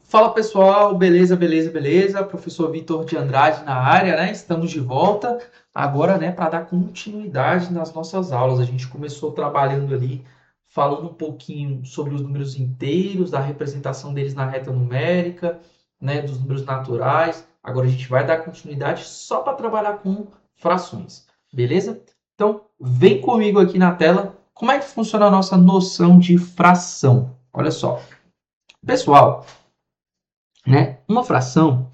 Fala pessoal, beleza, beleza, beleza? Professor Vitor de Andrade na área, né? Estamos de volta agora, né, para dar continuidade nas nossas aulas. A gente começou trabalhando ali, falando um pouquinho sobre os números inteiros, da representação deles na reta numérica, né, dos números naturais. Agora a gente vai dar continuidade só para trabalhar com frações, beleza? Então, vem comigo aqui na tela. Como é que funciona a nossa noção de fração? Olha só, pessoal, né? Uma fração,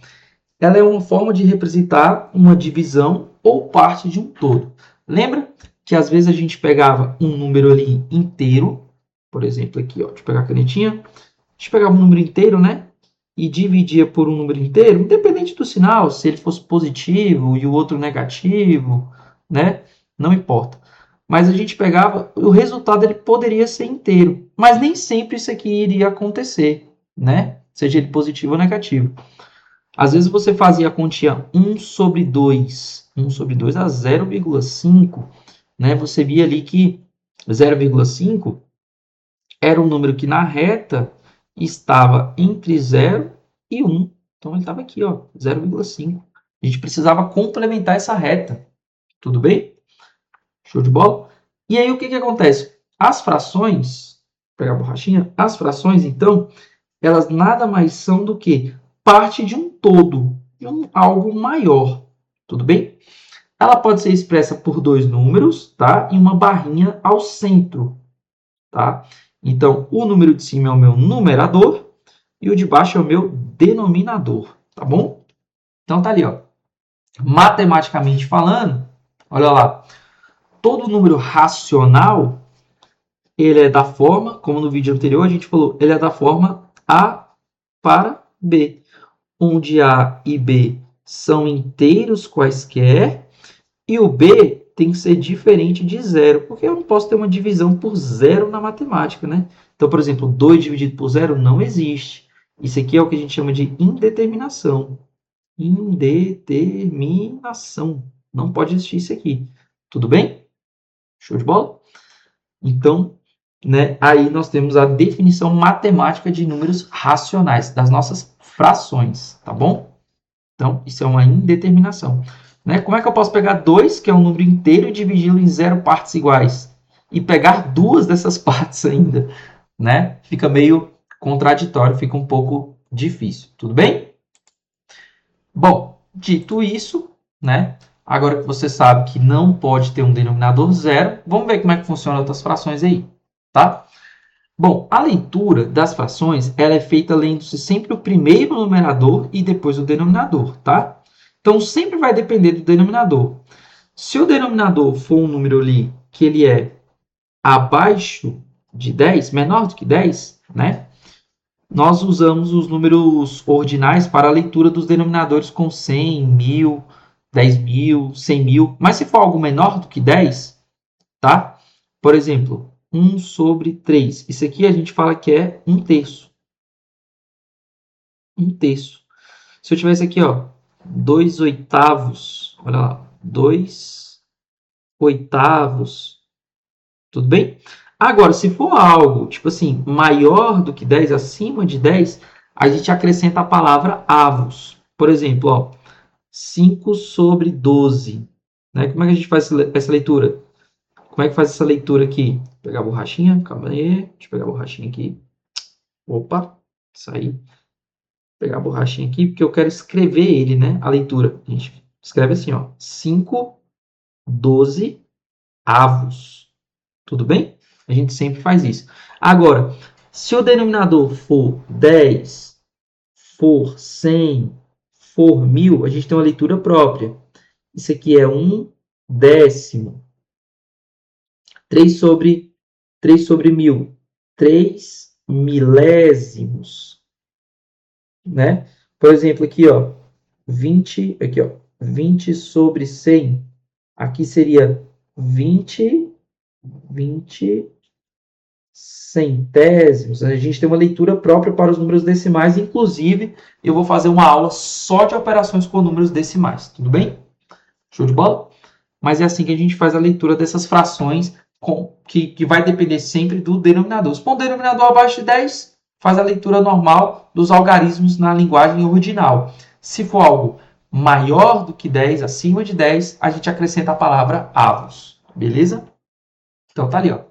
ela é uma forma de representar uma divisão ou parte de um todo. Lembra que às vezes a gente pegava um número ali inteiro, por exemplo, aqui, ó, deixa eu pegar a canetinha, a gente pegava um número inteiro, né? E dividia por um número inteiro, independente do sinal, se ele fosse positivo e o outro negativo, né? Não importa. Mas a gente pegava, o resultado ele poderia ser inteiro, mas nem sempre isso aqui iria acontecer, né? Seja ele positivo ou negativo. Às vezes você fazia a continha 1 sobre 2, 1 sobre 2 a 0,5, né? Você via ali que 0,5 era um número que na reta estava entre 0 e 1. Então ele estava aqui, ó, 0,5. A gente precisava complementar essa reta. Tudo bem? Show de bola? E aí o que acontece? As frações, vou pegar a borrachinha, as frações, então, elas nada mais são do que parte de um todo, de algo maior. Tudo bem? Ela pode ser expressa por dois números, tá? E uma barrinha ao centro, tá? Então, o número de cima é o meu numerador e o de baixo é o meu denominador, tá bom? Então, tá ali, ó. Matematicamente falando, olha lá, todo número racional, ele é da forma, como no vídeo anterior a gente falou, ele é da forma A para B, onde A e B são inteiros quaisquer, e o B tem que ser diferente de zero, porque eu não posso ter uma divisão por zero na matemática, né? Então, por exemplo, 2 dividido por zero não existe. Isso aqui é o que a gente chama de indeterminação. Indeterminação. Não pode existir isso aqui. Tudo bem? Show de bola? Então, né, aí nós temos a definição matemática de números racionais, das nossas frações, tá bom? Então, isso é uma indeterminação. Né? Como é que eu posso pegar 2, que é um número inteiro, e dividi-lo em 0 partes iguais? E pegar duas dessas partes ainda, né? Fica meio contraditório, fica um pouco difícil. Tudo bem? Bom, dito isso, né? Agora que você sabe que não pode ter um denominador zero, vamos ver como é que funciona outras frações aí, tá? Bom, a leitura das frações ela é feita lendo-se sempre o primeiro numerador e depois o denominador, tá? Então, sempre vai depender do denominador. Se o denominador for um número ali que ele é abaixo de 10, menor do que 10, né? Nós usamos os números ordinais para a leitura dos denominadores com 100, 1000, 10.000, 100.000. Mas se for algo menor do que 10, tá? Por exemplo, 1 sobre 3. Isso aqui a gente fala que é 1/3. 1/3. Se eu tivesse aqui, ó, 2 oitavos. Olha lá, 2 oitavos. Tudo bem? Agora, se for algo, tipo assim, maior do que 10, acima de 10, a gente acrescenta a palavra avos. Por exemplo, ó, 5 sobre 12. Né? Como é que a gente faz essa leitura? Como é que faz essa leitura aqui? Vou pegar a borrachinha, calma aí. Deixa eu pegar a borrachinha aqui. Opa, saí. Vou pegar a borrachinha aqui, porque eu quero escrever ele, né? A leitura. A gente escreve assim, ó. 5, 12 avos. Tudo bem? A gente sempre faz isso. Agora, se o denominador for 10, for 100, for 1000, a gente tem uma leitura própria. Isso aqui é 1/10. 3 sobre 1000. 3 milésimos. Né? Por exemplo, aqui, ó, 20, aqui, ó, 20 sobre 100. Aqui seria 20 centésimos. A gente tem uma leitura própria para os números decimais. Inclusive, eu vou fazer uma aula só de operações com números decimais. Tudo bem? Show de bola? Mas é assim que a gente faz a leitura dessas frações que vai depender sempre do denominador. Se for um denominador abaixo de 10, faz a leitura normal dos algarismos na linguagem ordinal. Se for algo maior do que 10, acima de 10, a gente acrescenta a palavra avos. Beleza? Então tá ali, ó.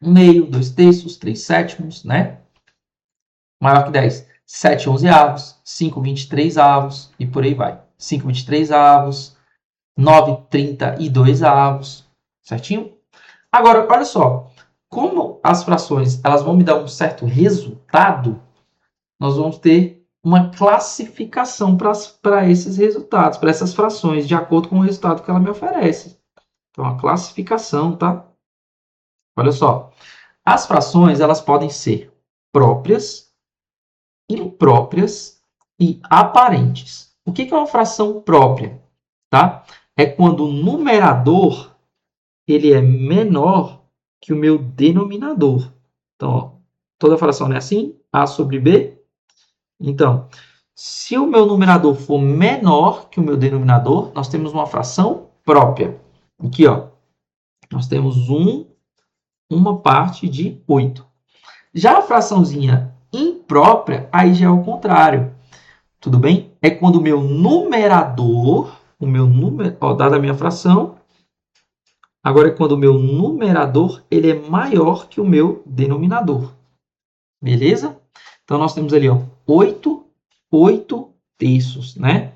1 meio, 2 terços, 3 sétimos, né? Maior que 10, 7 11 avos, 5 23 avos e por aí vai. 5 23 avos, 9 32 avos, certinho? Agora, olha só, como as frações elas vão me dar um certo resultado, nós vamos ter uma classificação para esses resultados, para essas frações, de acordo com o resultado que ela me oferece. Então, a classificação, tá? Olha só, as frações elas podem ser próprias, impróprias e aparentes. O que é uma fração própria? Tá? É quando o numerador ele é menor que o meu denominador. Então, ó, toda fração não é assim? A sobre B. Então, se o meu numerador for menor que o meu denominador, nós temos uma fração própria. Aqui, ó, nós temos uma parte de 8. Já a fraçãozinha imprópria, aí já é o contrário. Tudo bem? É quando o meu numerador, dada a minha fração, agora é quando o meu numerador ele é maior que o meu denominador. Beleza? Então, nós temos ali, ó, 8 terços, né?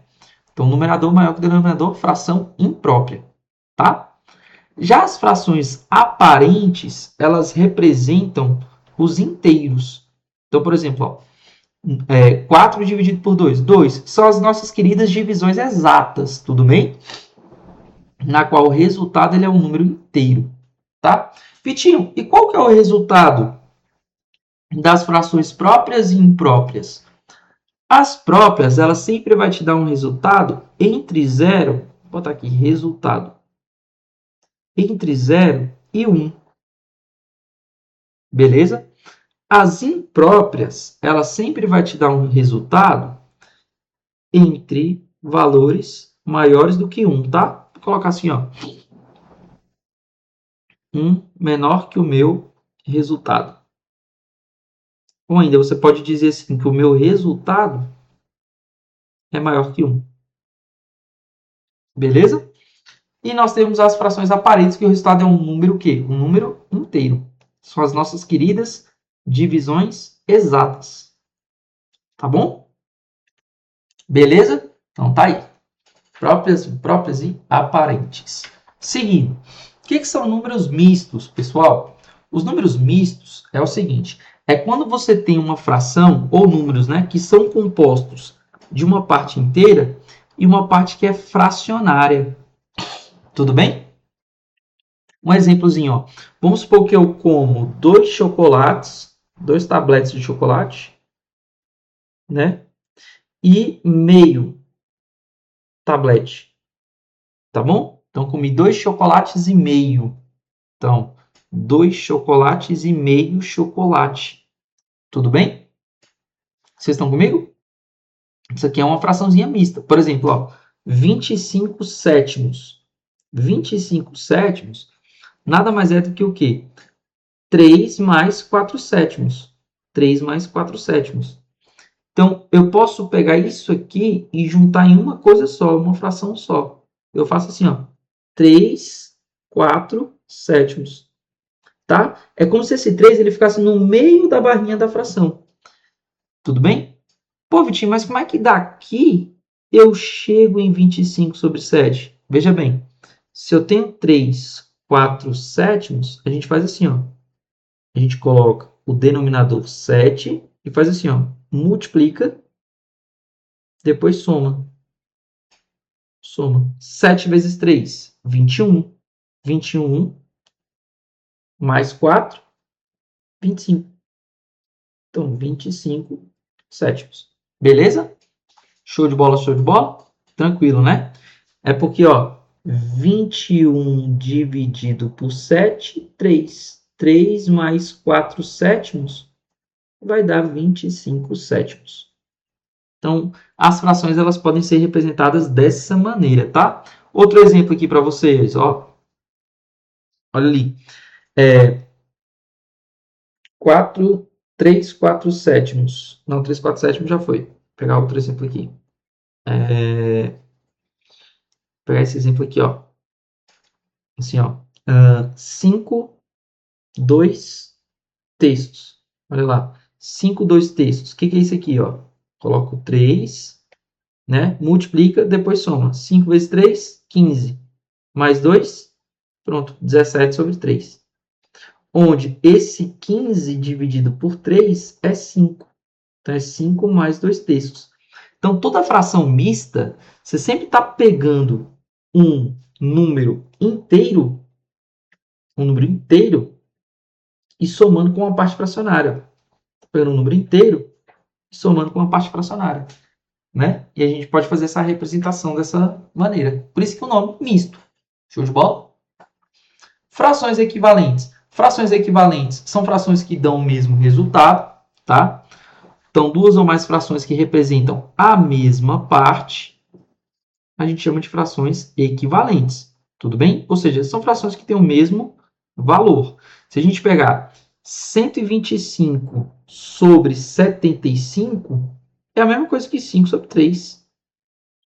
Então, numerador maior que o denominador, fração imprópria, tá? Já as frações aparentes, elas representam os inteiros. Então, por exemplo, ó, 4 dividido por 2. 2 são as nossas queridas divisões exatas, tudo bem? Na qual o resultado ele é um número inteiro, tá? Vitinho, e qual que é o resultado das frações próprias e impróprias? As próprias, ela sempre vai te dar um resultado entre 0, vou botar aqui, resultado, entre 0 e 1. Beleza? As impróprias, ela sempre vai te dar um resultado entre valores maiores do que 1, tá? Vou colocar assim, ó. 1 menor que o meu resultado. Ou ainda, você pode dizer assim, que o meu resultado é maior que 1. Beleza? E nós temos as frações aparentes, que o resultado é um número o quê? Um número inteiro. São as nossas queridas divisões exatas. Tá bom? Beleza? Então tá aí. Próprias e aparentes. Seguindo. O que são números mistos, pessoal? Os números mistos é o seguinte. É quando você tem uma fração, ou números, né, que são compostos de uma parte inteira e uma parte que é fracionária. Tudo bem? Um exemplozinho, ó. Vamos supor que eu como 2 chocolates, 2 tabletes de chocolate, né? E meio tablete, tá bom? Então, comi 2 chocolates e meio. Então, 2 chocolates e meio chocolate. Tudo bem? Vocês estão comigo? Isso aqui é uma fraçãozinha mista. Por exemplo, ó, 25 sétimos. 25 sétimos nada mais é do que o quê? 3 mais 4 sétimos. 3 mais 4 sétimos. Então, eu posso pegar isso aqui e juntar em uma coisa só, uma fração só. Eu faço assim, ó, 3, 4 sétimos. Tá? É como se esse 3 ele ficasse no meio da barrinha da fração. Tudo bem? Pô, Vitinho, mas como é que daqui eu chego em 25 sobre 7? Veja bem, se eu tenho 3, 4 sétimos, a gente faz assim, ó. A gente coloca o denominador 7 e faz assim, ó. Multiplica, depois soma. Soma. 7 vezes 3, 21. 21 mais 4, 25. Então, 25 sétimos. Beleza? Show de bola, show de bola? Tranquilo, né? É porque, ó, 21 dividido por 7, 3. 3 mais 4 sétimos vai dar 25 sétimos. Então, as frações elas podem ser representadas dessa maneira, tá? Outro exemplo aqui para vocês, ó. Olha ali. 4 3/4 Não, 3/4 já foi. Vou pegar outro exemplo aqui. Vou pegar esse exemplo aqui, ó. Assim, ó. 5, 2 terços. Olha lá. 5, 2 terços. O que é isso aqui, ó? Coloco 3, né? Multiplica, depois soma. 5 vezes 3, 15. Mais 2, pronto, 17/3. Onde esse 15 dividido por 3 é 5. Então, é 5 mais 2 terços. Então, toda fração mista, você sempre está pegando um número inteiro, e somando com uma parte fracionária. Pegando um número inteiro e somando com uma parte fracionária. Né? E a gente pode fazer essa representação dessa maneira. Por isso que o nome misto. Show de bola? Frações equivalentes. Frações equivalentes são frações que dão o mesmo resultado, tá? Então, duas ou mais frações que representam a mesma parte, a gente chama de frações equivalentes. Tudo bem? Ou seja, são frações que têm o mesmo valor. Se a gente pegar 125/75, é a mesma coisa que 5/3.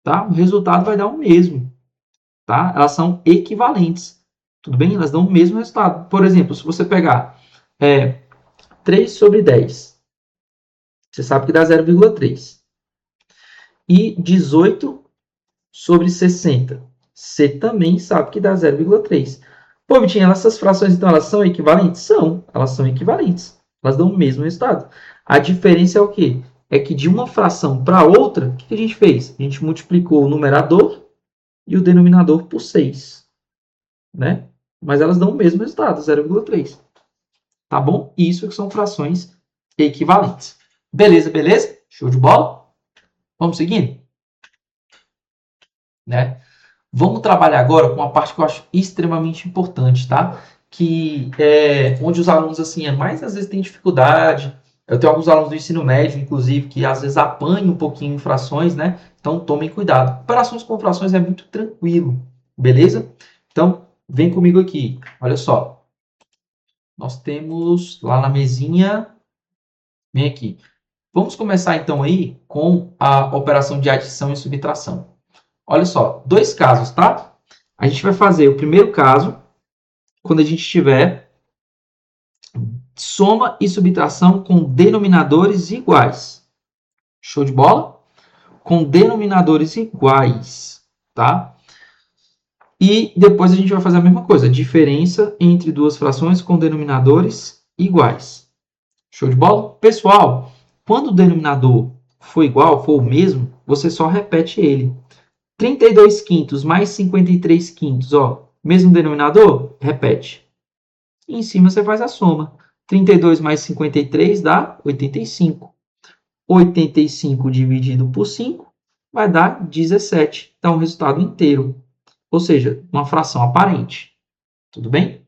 Tá? O resultado vai dar o mesmo. Tá? Elas são equivalentes. Tudo bem? Elas dão o mesmo resultado. Por exemplo, se você pegar 3/10, você sabe que dá 0,3. E 18/60, você também sabe que dá 0,3. Pô, Vitinho, essas frações, então, elas são equivalentes? São. Elas são equivalentes. Elas dão o mesmo resultado. A diferença é o quê? É que de uma fração para outra, o que a gente fez? A gente multiplicou o numerador e o denominador por 6. Né? Mas elas dão o mesmo resultado, 0,3. Tá bom? Isso que são frações equivalentes. Beleza, beleza? Show de bola? Vamos seguindo? Né? Vamos trabalhar agora com uma parte que eu acho extremamente importante, tá? Que é onde os alunos, assim, mais às vezes têm dificuldade. Eu tenho alguns alunos do ensino médio, inclusive, que às vezes apanham um pouquinho em frações, né? Então, tomem cuidado. Operações com frações é muito tranquilo, beleza? Então, vem comigo aqui. Olha só. Nós temos lá na mesinha... Vem aqui. Vamos começar, então, aí com a operação de adição e subtração. Olha só, dois casos, tá? A gente vai fazer o primeiro caso quando a gente tiver soma e subtração com denominadores iguais. Show de bola? Com denominadores iguais, tá? E depois a gente vai fazer a mesma coisa, diferença entre duas frações com denominadores iguais. Show de bola? Pessoal, quando o denominador for igual, for o mesmo, você só repete ele. 32 quintos mais 53 quintos, ó, mesmo denominador? Repete. E em cima você faz a soma. 32 mais 53 dá 85. 85 dividido por 5 vai dar 17. Então, o resultado inteiro. Ou seja, uma fração aparente. Tudo bem?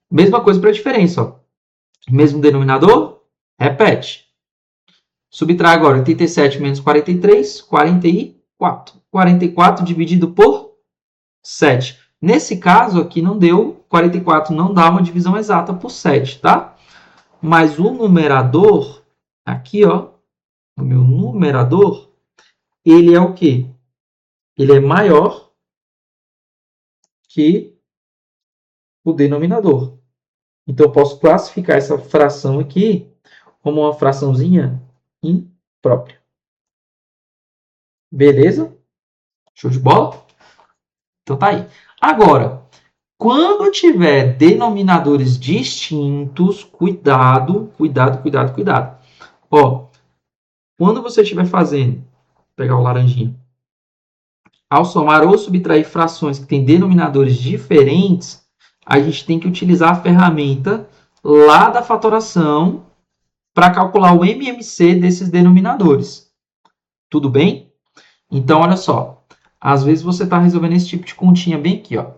Mesma coisa para a diferença. Ó. Mesmo denominador? Repete. Subtrai agora 87 menos 43, 44. 44 dividido por 7. Nesse caso aqui não deu, 44 não dá uma divisão exata por 7, tá? Mas o numerador, aqui, ó, o meu numerador, ele é o quê? Ele é maior que o denominador. Então, eu posso classificar essa fração aqui como uma fraçãozinha imprópria. Beleza? Show de bola? Então, tá aí. Agora, quando tiver denominadores distintos, cuidado, cuidado, cuidado, cuidado. Ó, quando você estiver fazendo, vou pegar o laranjinha, ao somar ou subtrair frações que têm denominadores diferentes, a gente tem que utilizar a ferramenta lá da fatoração para calcular o MMC desses denominadores. Tudo bem? Então, olha só. Às vezes você está resolvendo esse tipo de continha bem aqui, ó.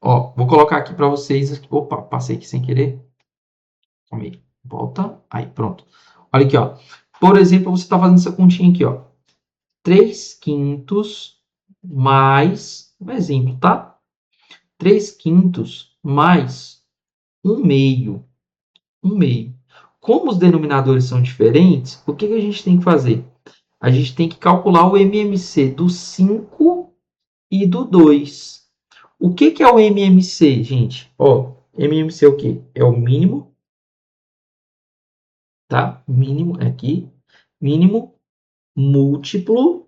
Ó, vou colocar aqui para vocês. Opa, passei aqui sem querer. Calma aí. Volta. Aí, pronto. Olha aqui, ó. Por exemplo, você está fazendo essa continha aqui, ó. 3 quintos mais... Um exemplo, tá? 3 quintos mais 1 meio. 1 meio. como os denominadores são diferentes, o que a gente tem que fazer? A gente tem que calcular o MMC do 5 e do 2. O que é o MMC, gente? Ó, MMC é o quê? É o mínimo, tá? Mínimo aqui. Mínimo múltiplo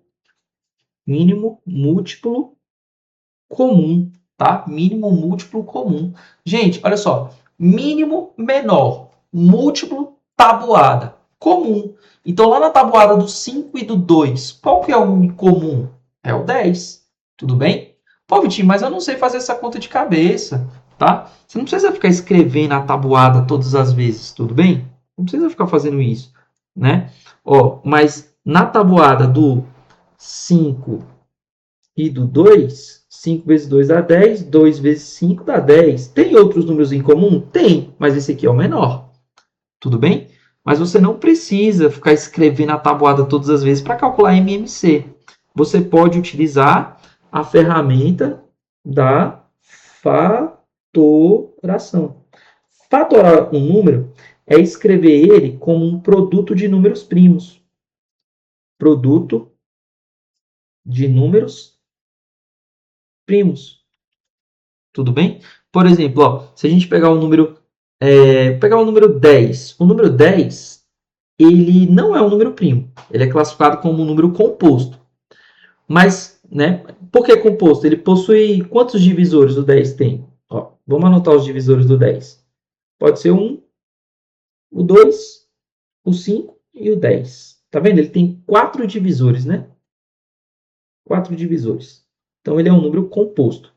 comum, tá? Mínimo múltiplo comum. Gente, olha só. Mínimo menor, múltiplo tabuada, comum. Então, lá na tabuada do 5 e do 2, qual que é o comum? É o 10. Tudo bem? Pô, Vitinho, mas eu não sei fazer essa conta de cabeça, tá? Você não precisa ficar escrevendo a tabuada todas as vezes, tudo bem? Não precisa ficar fazendo isso, né? Ó, mas na tabuada do 5 e do 2, 5 vezes 2 dá 10, 2 vezes 5 dá 10. Tem outros números em comum? Tem, mas esse aqui é o menor. Tudo bem? Mas você não precisa ficar escrevendo a tabuada todas as vezes para calcular MMC. Você pode utilizar a ferramenta da fatoração. Fatorar um número é escrever ele como um produto de números primos. Produto de números primos. Tudo bem? Por exemplo, ó, se a gente pegar o número, pegar o número 10. O número 10, ele não é um número primo. Ele é classificado como um número composto. Mas, né, por que composto? Ele possui quantos divisores o 10 tem? Ó, vamos anotar os divisores do 10. Pode ser o 1, o 2, o 5 e o 10. Tá vendo? Ele tem 4 divisores, né? 4 divisores. Então, ele é um número composto.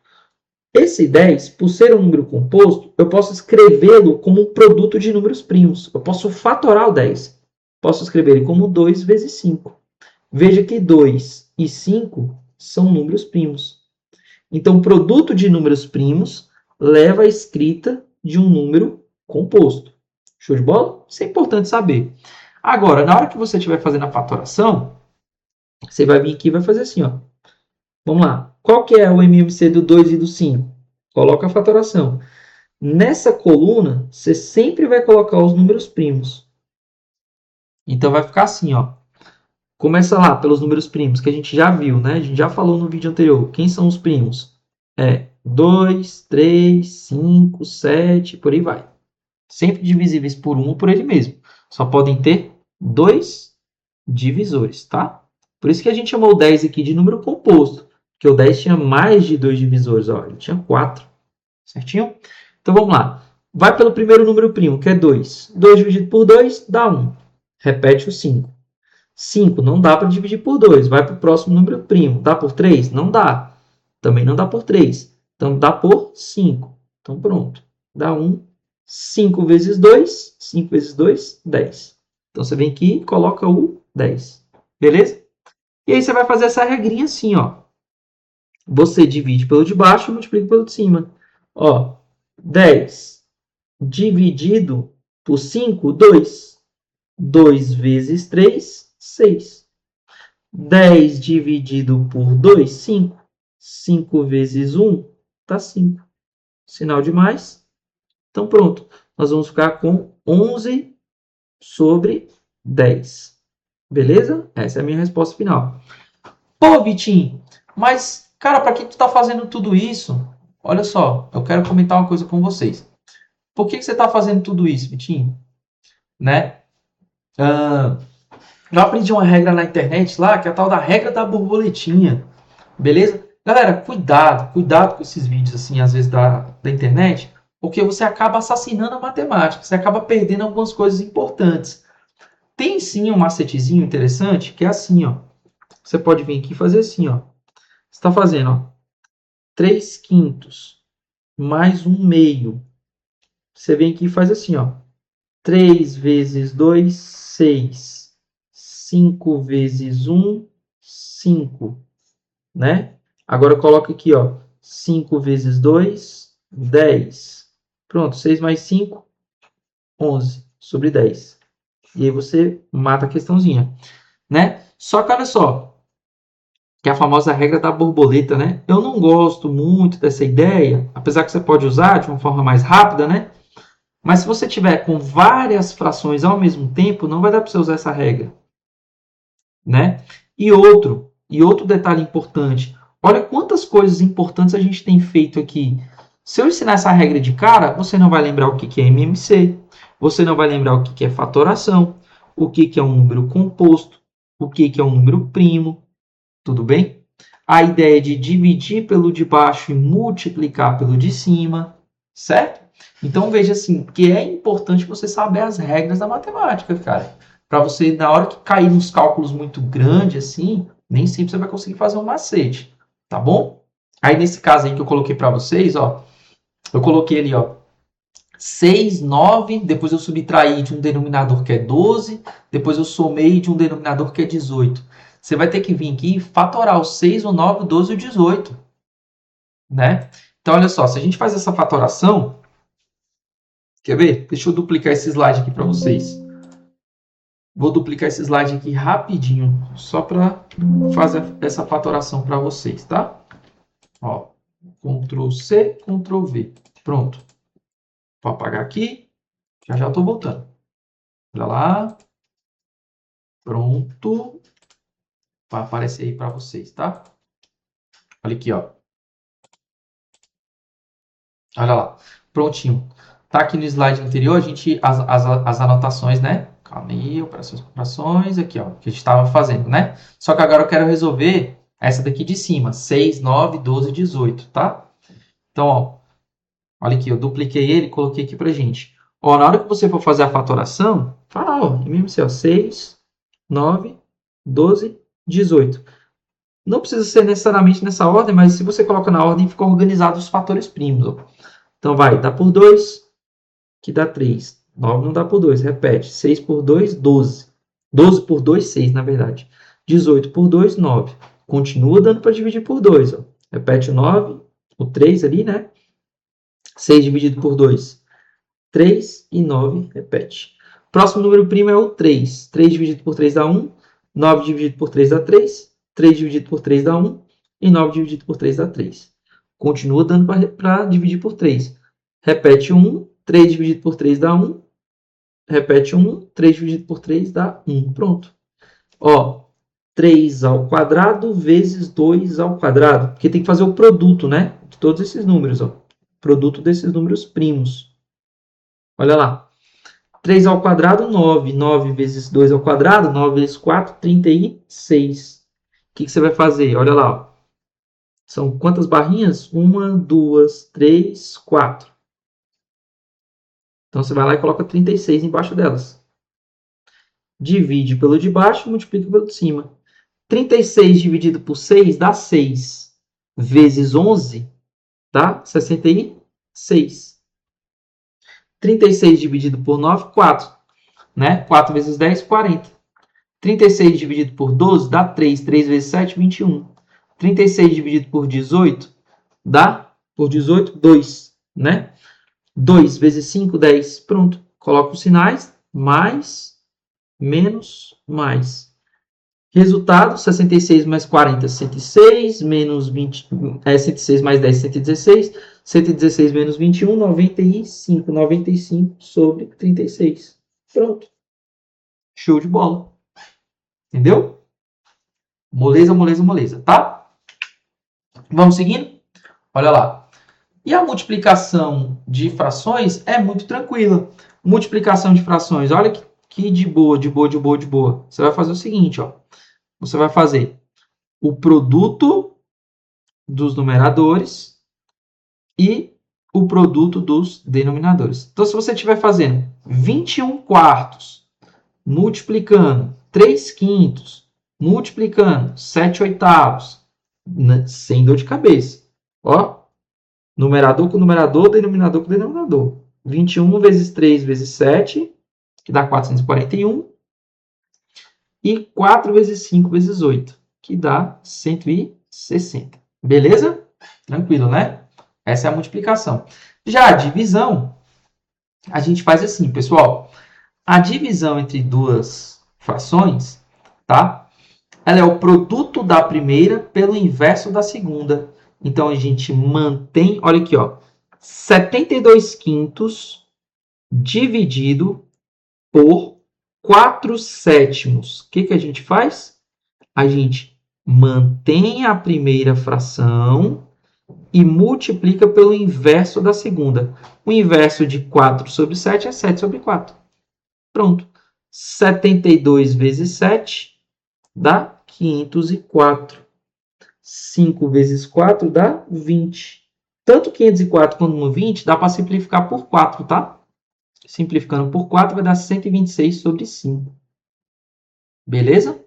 Esse 10, por ser um número composto, eu posso escrevê-lo como um produto de números primos. Eu posso fatorar o 10. Posso escrever ele como 2 vezes 5. Veja que 2 e 5 são números primos. Então, o produto de números primos leva à escrita de um número composto. Show de bola? Isso é importante saber. Agora, na hora que você estiver fazendo a fatoração, você vai vir aqui e vai fazer assim, ó. Vamos lá. Qual que é o MMC do 2 e do 5? Coloca a fatoração. Nessa coluna, você sempre vai colocar os números primos. Então, vai ficar assim, ó. Começa lá pelos números primos, que a gente já viu, né? A gente já falou no vídeo anterior. Quem são os primos? 2, 3, 5, 7, por aí vai. Sempre divisíveis por 1 ou por ele mesmo. Só podem ter 2 divisores, tá? Por isso que a gente chamou o 10 aqui de número composto. Porque o 10 tinha mais de 2 divisores. Ó, ele tinha 4. Certinho? Então, vamos lá. Vai pelo primeiro número primo, que é 2. 2 dividido por 2 dá 1. Repete o 5. 5 não dá para dividir por 2. Vai para o próximo número primo. Dá por 3? Não dá. Também não dá por 3. Então, dá por 5. Então, pronto. Dá 1. 5 vezes 2. 5 vezes 2, 10. Então, você vem aqui e coloca o 10. Beleza? E aí, você vai fazer essa regrinha assim, ó. Você divide pelo de baixo e multiplica pelo de cima. Ó, 10 dividido por 5, 2. 2 vezes 3, 6. 10 dividido por 2, 5. 5 vezes 1, dá 5. Sinal de mais. Então, pronto. Nós vamos ficar com 11 sobre 10. Beleza? Essa é a minha resposta final. Pô, Vitinho, mas, cara, para que tu tá fazendo tudo isso? Olha só, eu quero comentar uma coisa com vocês. Por que você está fazendo tudo isso, Vitinho? Né? Eu aprendi uma regra na internet lá, que é a tal da regra da borboletinha. Beleza? Galera, cuidado com esses vídeos, assim, às vezes da internet, porque você acaba assassinando a matemática, você acaba perdendo algumas coisas importantes. Tem sim um macetezinho interessante, que é assim, ó. Você pode vir aqui e fazer assim, ó. Você está fazendo, ó, 3 quintos mais 1 meio. Você vem aqui e faz assim, ó. 3 vezes 2, 6. 5 vezes 1, 5. Né? Agora coloca aqui, ó. 5 vezes 2, 10. Pronto, 6 mais 5, 11 sobre 10. E aí você mata a questãozinha, né? Só que olha só, que é a famosa regra da borboleta, né? Eu não gosto muito dessa ideia, apesar que você pode usar de uma forma mais rápida, né? Mas se você tiver com várias frações ao mesmo tempo, não vai dar para você usar essa regra, né? E outro detalhe importante. Olha quantas coisas importantes a gente tem feito aqui. Se eu ensinar essa regra de cara, você não vai lembrar o que é MMC, você não vai lembrar o que é fatoração, o que é um número composto, o que é um número primo, tudo bem? A ideia de dividir pelo de baixo e multiplicar pelo de cima, certo? Então veja assim, que é importante você saber as regras da matemática, cara. Para você, na hora que cair nos cálculos muito grandes, assim, nem sempre você vai conseguir fazer um macete, tá bom? Aí nesse caso aí que eu coloquei para vocês, ó, eu coloquei ali, ó, 6, 9, depois eu subtraí de um denominador que é 12, depois eu somei de um denominador que é 18. Você vai ter que vir aqui e fatorar o 6, o 9, o 12 e o 18, né? Então, olha só, se a gente faz essa fatoração, quer ver? Deixa eu duplicar esse slide aqui para vocês. Vou duplicar esse slide aqui rapidinho, só para fazer essa fatoração para vocês, tá? Ó, Ctrl C, Ctrl V. Pronto. Vou apagar aqui. Já estou voltando. Olha lá. Pronto. Vai aparecer aí para vocês, tá? Olha aqui, ó. Olha lá. Prontinho. Tá aqui no slide anterior, a gente, as anotações, né? Calma aí, operações, aqui, ó, que a gente estava fazendo, né? Só que agora eu quero resolver essa daqui de cima, 6, 9, 12, 18, tá? Então, ó, olha aqui, eu dupliquei ele e coloquei aqui pra gente. Ó, na hora que você for fazer a fatoração, fala, ó, MMC, ó, 6, 9, 12, 18. Não precisa ser necessariamente nessa ordem, mas se você coloca na ordem, fica organizado os fatores primos, ó. Então, vai, dá por 2, que dá 3. 9 não dá por 2, repete. 6 por 2, 12. 12 por 2, 6, na verdade. 18 por 2, 9. Continua dando para dividir por 2. Ó. Repete o 9, o 3 ali, né? 6 dividido por 2, 3 e 9, repete. Próximo número primo é o 3. 3 dividido por 3 dá 1. 9 dividido por 3 dá 3. 3 dividido por 3 dá 1. E 9 dividido por 3 dá 3. Continua dando para dividir por 3. Repete 1. 3 dividido por 3 dá 1. Repete 1. 3 dividido por 3 dá 1. Pronto. Ó, 3 ao quadrado vezes 2 ao quadrado. Porque tem que fazer o produto, né? De todos esses números. Ó. Produto desses números primos. Olha lá. 3 ao quadrado, 9. 9 vezes 2 ao quadrado, 9 vezes 4, 36. O que você vai fazer? Olha lá. Ó. São quantas barrinhas? 1, 2, 3, 4. Então, você vai lá e coloca 36 embaixo delas. Divide pelo de baixo e multiplica pelo de cima. 36 dividido por 6 dá 6. Vezes 11 dá 66. 36 dividido por 9, 4. Né? 4 vezes 10, 40. 36 dividido por 12 dá 3. 3 vezes 7, 21. 36 dividido por 18 dá, por 18, 2. Né? 2 vezes 5, 10. Pronto. Coloca os sinais. Mais, menos, mais. Resultado, 66 mais 40, 106, menos 20, 106 mais 10, 116, 116 menos 21, 95, 95 sobre 36. Pronto. Show de bola. Entendeu? Moleza, moleza, moleza, tá? Vamos seguindo? Olha lá. E a multiplicação de frações é muito tranquila. Multiplicação de frações, olha que de boa, de boa, de boa, de boa. Você vai fazer o seguinte, ó. Você vai fazer o produto dos numeradores e o produto dos denominadores. Então, se você estiver fazendo 21 quartos multiplicando 3 quintos, multiplicando 7 oitavos, sem dor de cabeça. Ó, numerador com numerador, denominador com denominador. 21 vezes 3 vezes 7, que dá 441. E 4 vezes 5 vezes 8, que dá 160. Beleza? Tranquilo, né? Essa é a multiplicação. Já a divisão, a gente faz assim, pessoal. A divisão entre duas frações, tá? Ela é o produto da primeira pelo inverso da segunda. Então, a gente mantém, olha aqui, ó, 72 quintos dividido por 4/7. O que a gente faz? A gente mantém a primeira fração e multiplica pelo inverso da segunda. O inverso de 4/7 é 7/4. Pronto. 72 vezes 7 dá 504. 5 vezes 4 dá 20. Tanto 504 quanto 20 dá para simplificar por 4, tá? Simplificando por 4 vai dar 126/5. Beleza?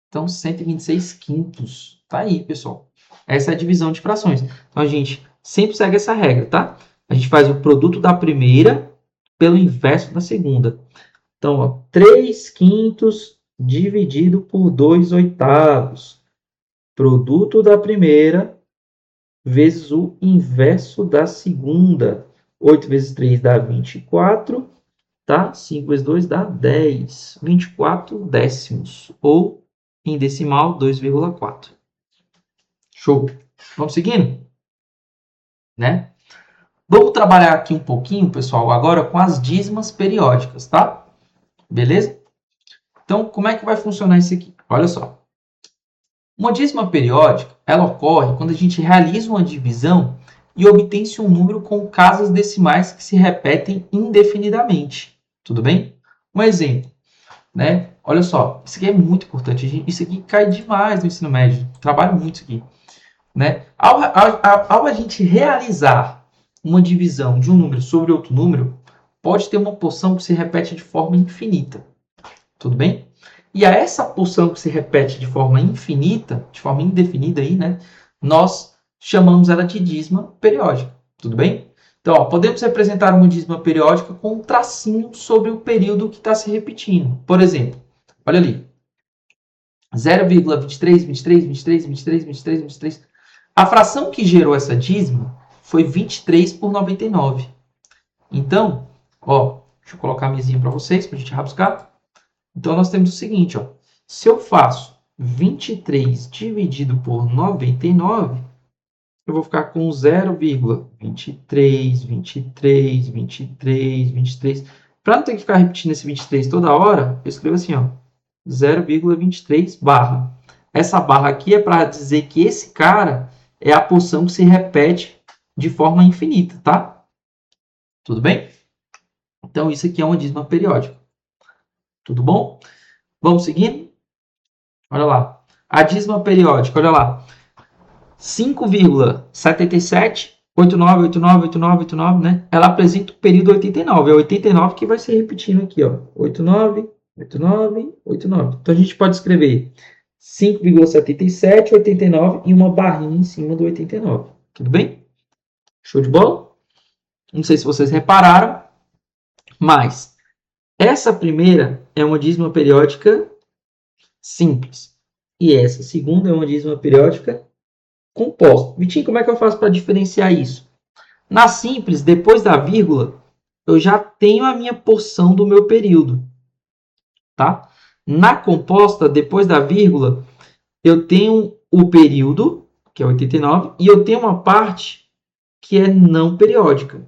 Então, 126 quintos. Tá aí, pessoal. Essa é a divisão de frações. Então, a gente sempre segue essa regra, tá? A gente faz o produto da primeira pelo inverso da segunda. Então, ó, 3 quintos dividido por 2/8. Produto da primeira vezes o inverso da segunda. 8 vezes 3 dá 24, tá? 5 vezes 2 dá 10. 24 décimos. Ou, em decimal, 2,4. Show. Vamos seguindo? Né? Vamos trabalhar aqui um pouquinho, pessoal, agora com as dízimas periódicas, tá? Beleza? Então, como é que vai funcionar isso aqui? Olha só. Uma dízima periódica, ela ocorre quando a gente realiza uma divisão e obtém-se um número com casas decimais que se repetem indefinidamente. Tudo bem? Um exemplo, né? Olha só, isso aqui é muito importante. Isso aqui cai demais no ensino médio. Trabalho muito isso aqui. Né? Ao a gente realizar uma divisão de um número sobre outro número, pode ter uma porção que se repete de forma infinita. Tudo bem? E a essa porção que se repete de forma infinita, de forma indefinida aí, né? Nós chamamos ela de dízima periódica. Tudo bem? Então, ó, podemos representar uma dízima periódica com um tracinho sobre o período que está se repetindo. Por exemplo, olha ali. 0,23, 23, 23, 23, 23, 23. A fração que gerou essa dízima foi 23/99. Então, ó, deixa eu colocar a mesinha para vocês, para a gente rabiscar. Então, nós temos o seguinte, ó. Se eu faço 23 dividido por 99, eu vou ficar com 0,23, 23, 23, 23. Para não ter que ficar repetindo esse 23 toda hora, eu escrevo assim, ó. 0,23 barra. Essa barra aqui é para dizer que esse cara é a porção que se repete de forma infinita, tá? Tudo bem? Então, isso aqui é uma dízima periódica. Tudo bom? Vamos seguindo? Olha lá. A dízima periódica, olha lá. 5,7789898989, né? Ela apresenta o período 89. É 89 que vai se repetindo aqui, ó. 89, 89, 89. Então, a gente pode escrever 5,77, 89 e uma barrinha em cima do 89. Tudo bem? Show de bola? Não sei se vocês repararam, mas essa primeira é uma dízima periódica simples. E essa segunda é uma dízima periódica composta. Vitinho, como é que eu faço para diferenciar isso? Na simples, depois da vírgula, eu já tenho a minha porção do meu período. Tá? Na composta, depois da vírgula, eu tenho o período, que é 89, e eu tenho uma parte que é não periódica.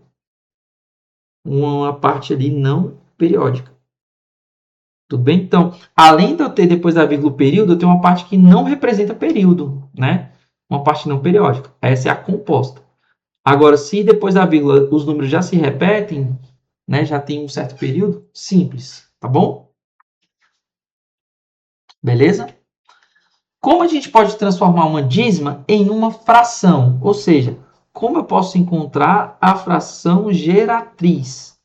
Uma parte ali não periódica. Tudo bem? Então, além de eu ter depois da vírgula o período, eu tenho uma parte que não representa período, né? Uma parte não periódica. Essa é a composta. Agora, se depois da vírgula os números já se repetem, né? Já tem um certo período, simples, tá bom? Beleza? Como a gente pode transformar uma dízima em uma fração? Ou seja, como eu posso encontrar a fração geratriz?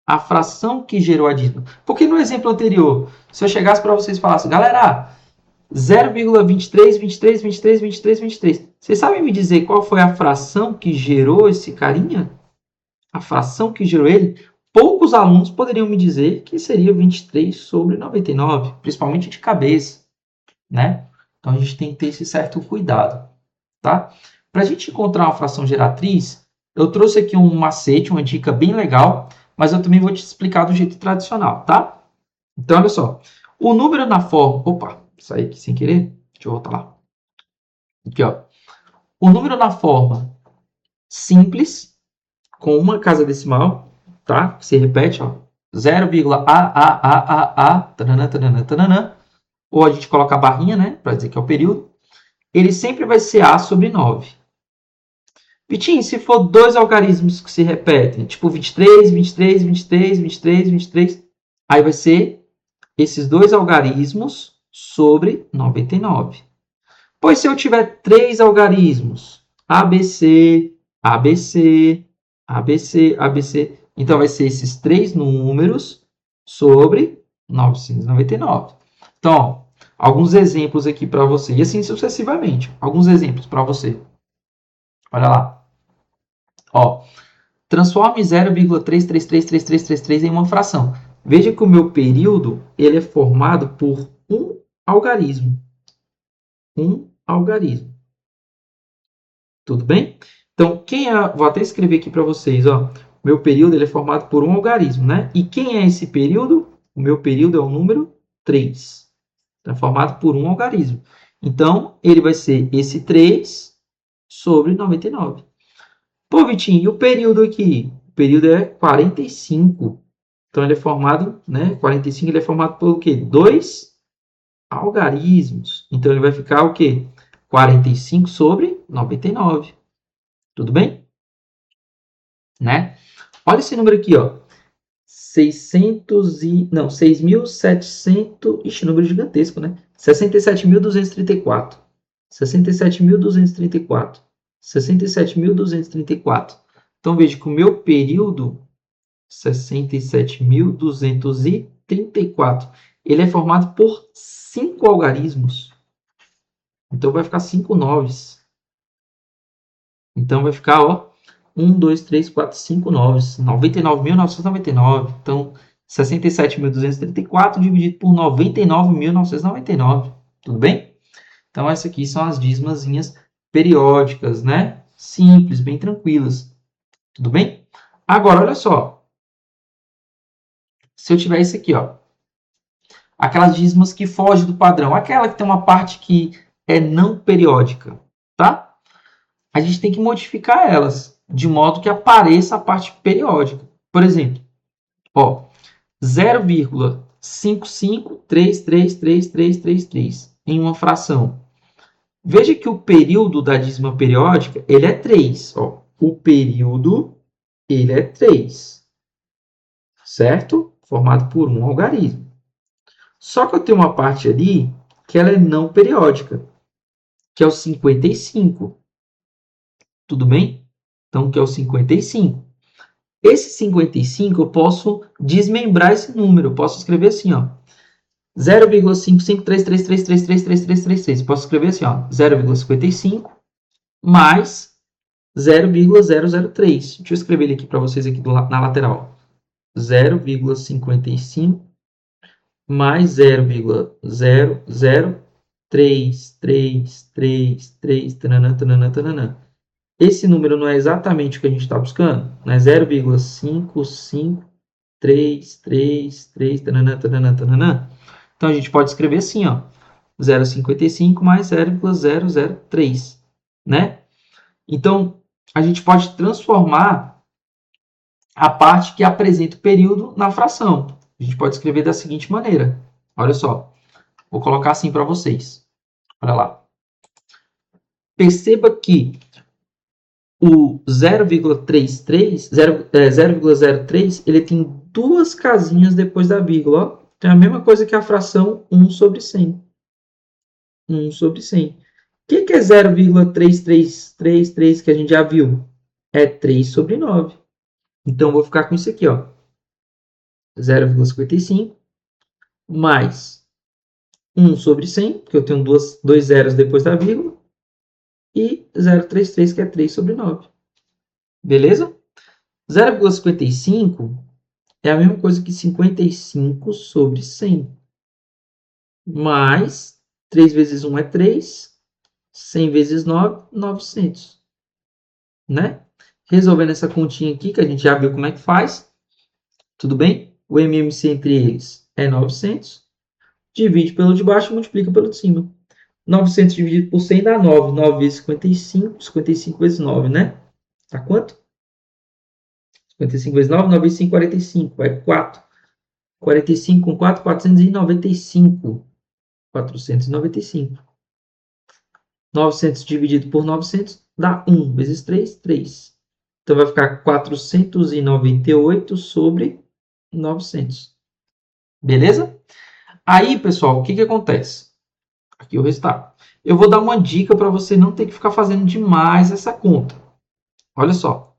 A fração que gerou a dízima. Porque no exemplo anterior, se eu chegasse para vocês e falasse, galera, 0,23, 23, 23, 23, 23. Vocês sabem me dizer qual foi a fração que gerou esse carinha? A fração que gerou ele? Poucos alunos poderiam me dizer que seria 23/99, principalmente de cabeça, né? Então, a gente tem que ter esse certo cuidado, tá? Para a gente encontrar uma fração geratriz, eu trouxe aqui um macete, uma dica bem legal, mas eu também vou te explicar do jeito tradicional, tá? Então, olha só. O número na forma... Opa, saí aqui sem querer. Deixa eu voltar lá. Aqui, ó. O número na forma simples, com uma casa decimal, tá? Se repete, ó, 0,a, tananã, tananã, tananã, ou a gente coloca a barrinha, né, para dizer que é o período, ele sempre vai ser A sobre 9. Vitinho, se for dois algarismos que se repetem, tipo 23, 23, 23, 23, 23, aí vai ser esses dois algarismos sobre 99. Pois se eu tiver três algarismos, ABC, ABC, ABC, ABC, então vai ser esses três números sobre 999. Então, ó, alguns exemplos aqui para você, e assim sucessivamente. Alguns exemplos para você. Olha lá. Ó, transforme 0,33333333 em uma fração. Veja que o meu período ele é formado por um algarismo. Um algarismo. Tudo bem? Então, quem é... Vou até escrever aqui para vocês. Ó. Meu período ele é formado por um algarismo, né? E quem é esse período? O meu período é o número 3. É formado por um algarismo. Então, ele vai ser esse 3 sobre 99. Pô, Vitinho, e o período aqui? O período é 45. Então, ele é formado, né? 45 ele é formado por o quê? Dois algarismos. Então, ele vai ficar o quê? 45 sobre 99. Tudo bem? Né? Olha esse número aqui, ó. 6.700... Ixi, número gigantesco, né? 67.234. 67.234. 67.234. Então, veja que o meu período, 67.234, ele é formado por 5 algarismos. Então, vai ficar 5 noves. Então, vai ficar, ó, 1, 2, 3, 4, 5 noves. 99.999. Então, 67.234 dividido por 99.999. Tudo bem? Então, essas aqui são as dízimazinhas periódicas, né? Simples, bem tranquilas. Tudo bem? Agora, olha só. Se eu tiver isso aqui, ó. Aquelas dízimas que fogem do padrão. Aquela que tem uma parte que é não periódica, tá? A gente tem que modificar elas de modo que apareça a parte periódica. Por exemplo, ó, 0,553333333 em uma fração. Veja que o período da dízima periódica ele é 3. Ó. O período ele é 3, certo? Formado por um algarismo. Só que eu tenho uma parte ali que ela é não periódica, que é o 55. Tudo bem? Então, que é o 55. Esse 55 eu posso desmembrar esse número. Eu posso escrever assim, ó. 0,553333333333. Posso escrever assim, ó. 0,55 mais 0,003. Deixa eu escrever ele aqui para vocês aqui na lateral. 0,55 mais 0,0033333. Tananã, tananã, tananã. Esse número não é exatamente o que a gente está buscando? Não é 0,553333, tananã, tananã, tananã. Então, a gente pode escrever assim, ó, 0,55 mais 0,003, né? Então, a gente pode transformar a parte que apresenta o período na fração. A gente pode escrever da seguinte maneira. Olha só, vou colocar assim para vocês. Olha lá. Perceba que o 0,03, ele tem duas casinhas depois da vírgula. Ó. Tem a mesma coisa que a fração 1 sobre 100. 1 sobre 100. O que é 0,3333 que a gente já viu? É 3 sobre 9. Então, eu vou ficar com isso aqui, ó. 0,55 mais 1 sobre 100, porque eu tenho dois zeros depois da vírgula, e 0,33, que é 3 sobre 9. Beleza? 0,55 é a mesma coisa que 55 sobre 100. Mais 3 vezes 1 é 3. 100 vezes 9, 900. Né? Resolvendo essa continha aqui, que a gente já viu como é que faz. Tudo bem? O MMC entre eles é 900. Divide pelo de baixo e multiplica pelo de cima. 900 dividido por 100 dá 9. 9 vezes 55. 55 vezes 9, né? Dá quanto? 55 vezes 9, 9 vezes 5, 45. Vai 4. 45 com 4, 495. 495. 900 dividido por 900 dá 1 vezes 3, 3. Então vai ficar 498 sobre 900. Beleza? Aí, pessoal, o que acontece? Aqui o resultado. Eu vou dar uma dica para você não ter que ficar fazendo demais essa conta. Olha só.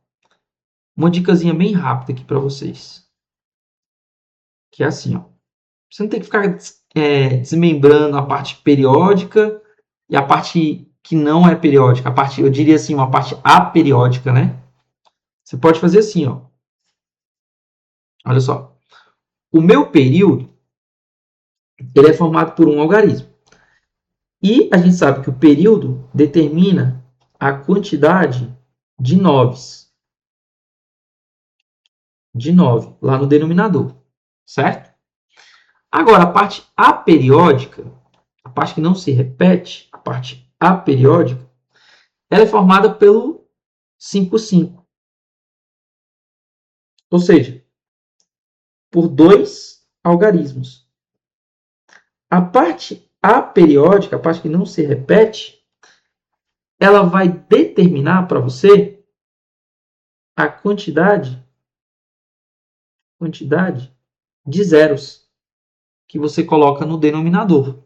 Uma dicasinha bem rápida aqui para vocês. Que é assim, ó. Você não tem que ficar desmembrando a parte periódica e a parte que não é periódica. A parte, eu diria assim, uma parte aperiódica, né? Você pode fazer assim, ó. Olha só. O meu período, ele é formado por um algarismo. E a gente sabe que o período determina a quantidade de noves. De 9 lá no denominador. Certo? Agora, a parte aperiódica, a parte que não se repete, a parte aperiódica, ela é formada pelo 5, 5. Ou seja, por dois algarismos. A parte aperiódica, a parte que não se repete, ela vai determinar para você a quantidade de zeros que você coloca no denominador.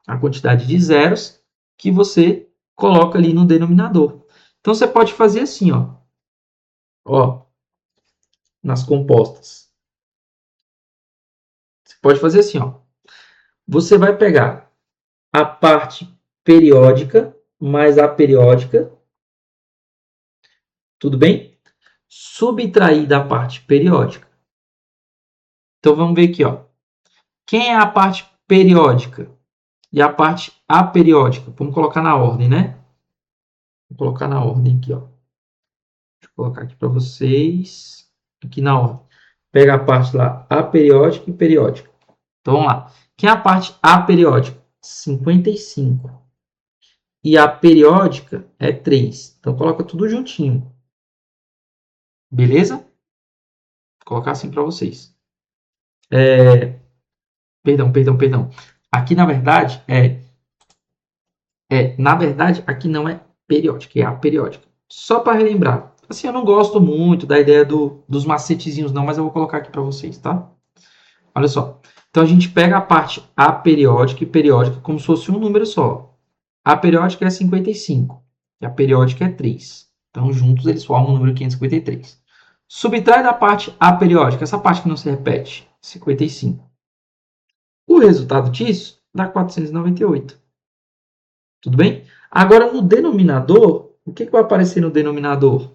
A quantidade de zeros que você coloca ali no denominador. Então, você pode fazer assim, ó, nas compostas. Você pode fazer assim, ó. Você vai pegar a parte periódica mais a periódica, tudo bem? Subtrair da parte periódica. Então, vamos ver aqui, ó. Quem é a parte periódica e a parte aperiódica? Vamos colocar na ordem, né? Vou colocar na ordem aqui, ó. Deixa eu colocar aqui para vocês. Aqui na ordem. Pega a parte lá aperiódica e periódica. Então, vamos lá. Quem é a parte aperiódica? 55. E a periódica é 3. Então, coloca tudo juntinho. Beleza? Vou colocar assim para vocês. Perdão. Aqui, na verdade, aqui não é periódica, é aperiódica. Só para relembrar. Assim, eu não gosto muito da ideia dos macetezinhos, não, mas eu vou colocar aqui para vocês, tá? Olha só. Então, a gente pega a parte aperiódica e periódica como se fosse um número só. A periódica é 55 e a periódica é 3. Então, juntos eles formam o número 553. Subtrai da parte aperiódica, essa parte que não se repete, 55. O resultado disso dá 498. Tudo bem? Agora, no denominador, o que vai aparecer no denominador?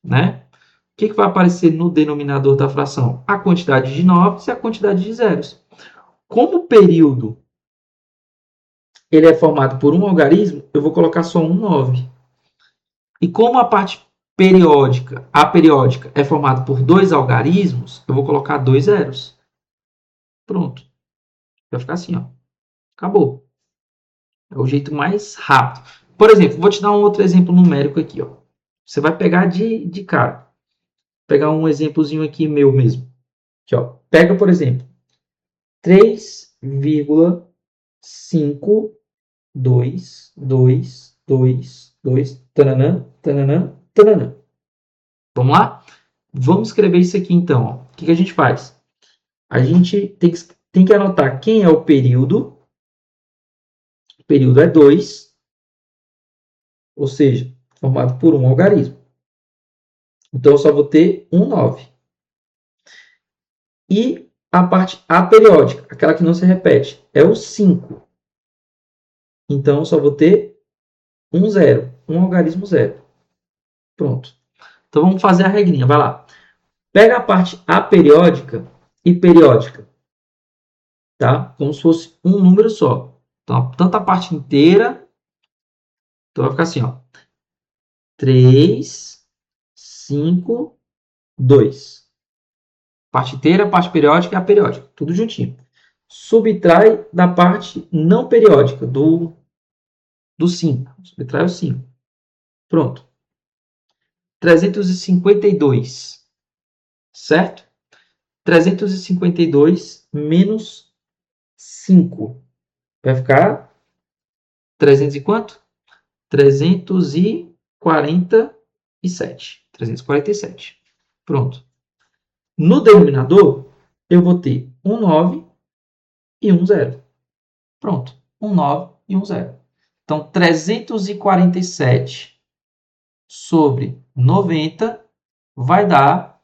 Né? O que vai aparecer no denominador da fração? A quantidade de noves e a quantidade de zeros. Como o período ele é formado por um algarismo, eu vou colocar só um 9. E como a parte periódica, aperiódica, é formada por dois algarismos, eu vou colocar 2 zeros. Pronto. Vai ficar assim, ó. Acabou. É o jeito mais rápido. Por exemplo, vou te dar um outro exemplo numérico aqui, ó. Você vai pegar de cara. Vou pegar um exemplozinho aqui meu mesmo. Aqui, ó. Pega, por exemplo, 3,52222, tananã, tananã, tananã. Vamos lá? Vamos escrever isso aqui então. Ó. O que a gente faz? A gente tem que anotar quem é o período. O período é 2, ou seja, formado por um algarismo. Então, eu só vou ter um 9. E a parte aperiódica, aquela que não se repete, é o 5. Então, eu só vou ter um 0, um algarismo 0. Pronto. Então, vamos fazer a regrinha. Vai lá. Pega a parte aperiódica e periódica. Tá? Como se fosse um número só. Então, tanto a parte inteira. Então, vai ficar assim, ó. 3, 5, 2. Parte inteira, parte periódica e aperiódica. Tudo juntinho. Subtrai da parte não periódica, do 5. Subtrai o 5. Pronto. 352. certo? 352 menos 5. Vai ficar 300 e quanto? 347. 347. Pronto. No denominador, eu vou ter um 9 e um 0. Pronto. Um 9 e um 0. Então, 347 sobre 90 vai dar